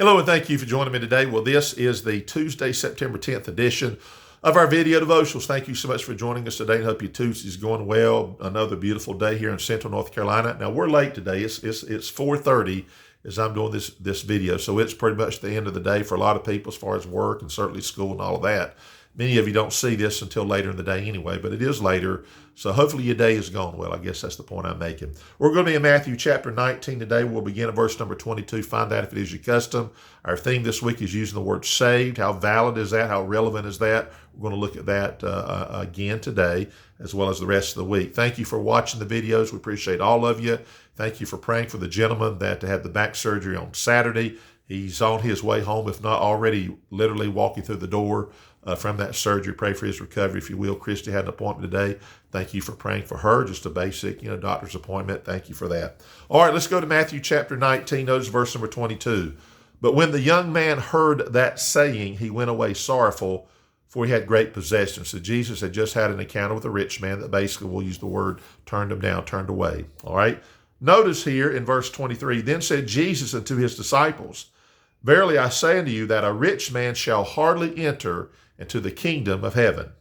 Hello and thank you for joining me today. Well, this is the Tuesday, September 10th edition of our video devotionals. Thank you so much for joining us today and hope your Tuesday is going well. Another beautiful day here in Central North Carolina. Now, we're late today. It's 4:30 as I'm doing this video, so it's pretty much the end of the day for a lot of people as far as work and certainly school and all of that. Many of you don't see this until later in the day anyway, but it is later, so hopefully your day is going well. I guess that's the point I'm making. We're going to be in Matthew chapter 19 today. We'll begin at verse number 22. Find out if it is your custom. Our theme this week is using the word saved. How valid is that? How relevant is that? We're going to look at that again today, as well as the rest of the week. Thank you for watching the videos. We appreciate all of you. Thank you for praying for the gentleman that had the back surgery on Saturday. He's on his way home, if not already literally walking through the door from that surgery. Pray for his recovery, if you will. Christy had an appointment today. Thank you for praying for her. Just a basic, doctor's appointment. Thank you for that. All right, let's go to Matthew chapter 19. Notice verse number 22. But when the young man heard that saying, he went away sorrowful, for he had great possessions. So Jesus had just had an encounter with a rich man that basically, we'll use the word, turned him down, turned away. All right. Notice here in verse 23, then said Jesus unto his disciples, verily I say unto you that a rich man shall hardly enter into the kingdom of heaven.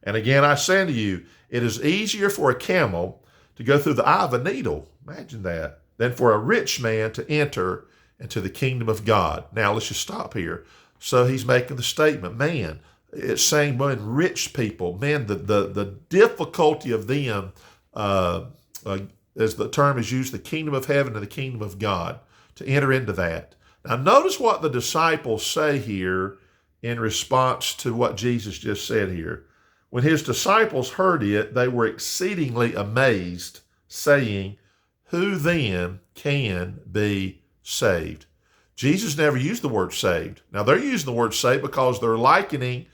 And again I say unto you, it is easier for a camel to go through the eye of a needle, imagine that, than for a rich man to enter into the kingdom of God. Now let's just stop here. So he's making the statement, man, it's saying when rich people, man, the difficulty of them, as the term is used, the kingdom of heaven and the kingdom of God, to enter into that. Now notice what the disciples say here in response to what Jesus just said here. When his disciples heard it, they were exceedingly amazed, saying, who then can be saved? Jesus never used the word saved. Now they're using the word saved because they're likening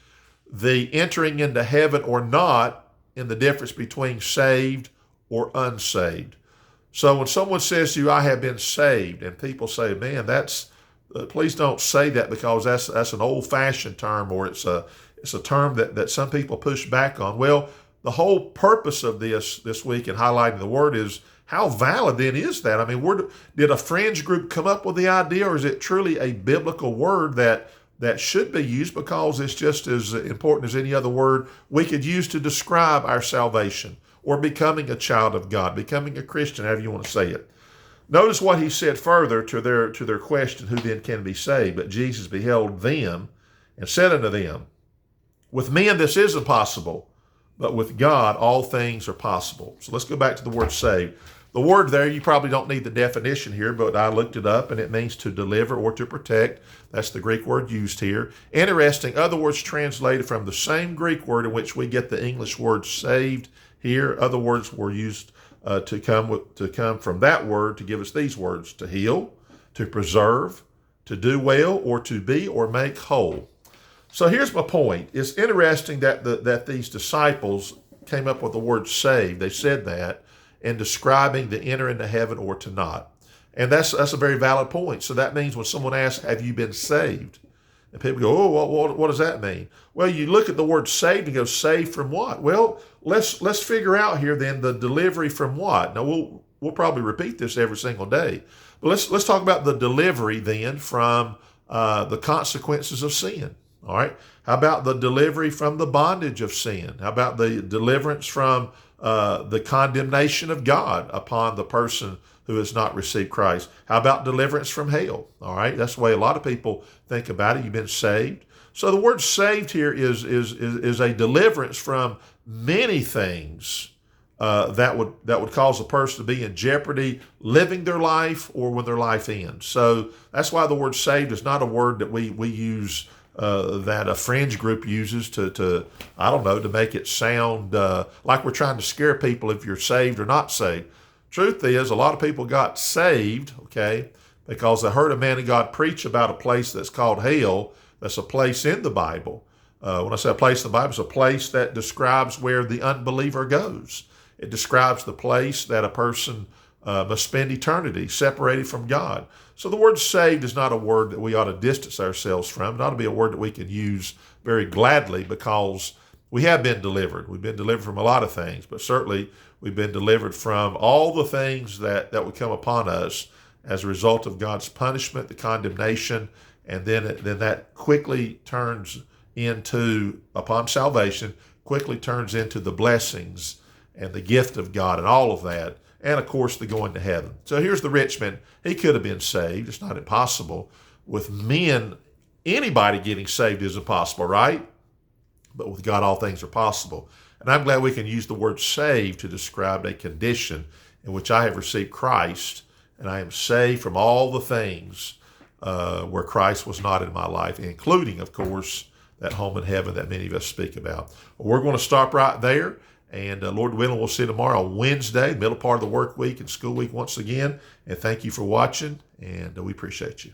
the entering into heaven or not in the difference between saved or unsaved. So when someone says to you, I have been saved, and people say, man, that's please don't say that because that's an old-fashioned term, or it's a term that some people push back on. Well, the whole purpose of this week in highlighting the word is how valid then is that? I mean, did a fringe group come up with the idea, or is it truly a biblical word that should be used because it's just as important as any other word we could use to describe our salvation or becoming a child of God, becoming a Christian, however you want to say it. Notice what he said further to their question, who then can be saved? But Jesus beheld them and said unto them, with men this is impossible, but with God all things are possible. So let's go back to the word saved. The word there, you probably don't need the definition here, but I looked it up, and it means to deliver or to protect. That's the Greek word used here. Interesting, other words translated from the same Greek word in which we get the English word saved here. Other words were used to come from that word to give us these words: to heal, to preserve, to do well, or to be or make whole. So here's my point. It's interesting that these disciples came up with the word saved. They said that in describing the enter into heaven or to not. And that's a very valid point. So that means when someone asks, have you been saved? And people go, oh, what does that mean? Well, you look at the word saved and go, saved from what? Well, let's figure out here then the delivery from what. Now, we'll probably repeat this every single day. But let's talk about the delivery then from the consequences of sin. All right. How about the delivery from the bondage of sin? How about the deliverance from the condemnation of God upon the person who has not received Christ? How about deliverance from hell? All right. That's the way a lot of people think about it. You've been saved. So the word saved here is a deliverance from many things that would cause a person to be in jeopardy living their life or when their life ends. So that's why the word saved is not a word that we use that a fringe group uses to make it sound like we're trying to scare people if you're saved or not saved. Truth is, a lot of people got saved, okay, because they heard a man of God preach about a place that's called hell. That's a place in the Bible. When I say a place in the Bible, it's a place that describes where the unbeliever goes. It describes the place that a person must spend eternity separated from God. So the word saved is not a word that we ought to distance ourselves from. It ought to be a word that we can use very gladly because we have been delivered. We've been delivered from a lot of things, but certainly we've been delivered from all the things that would come upon us as a result of God's punishment, the condemnation, and then that quickly turns into, upon salvation, quickly turns into the blessings and the gift of God and all of that, and of course the going to heaven. So here's the rich man. He could have been saved. It's not impossible. With men, anybody getting saved is impossible, right? But with God, all things are possible. And I'm glad we can use the word saved to describe a condition in which I have received Christ, and I am saved from all the things where Christ was not in my life, including, of course, that home in heaven that many of us speak about. Well, we're going to stop right there, and Lord willing, we'll see you tomorrow on Wednesday, middle part of the work week and school week once again. And thank you for watching, and we appreciate you.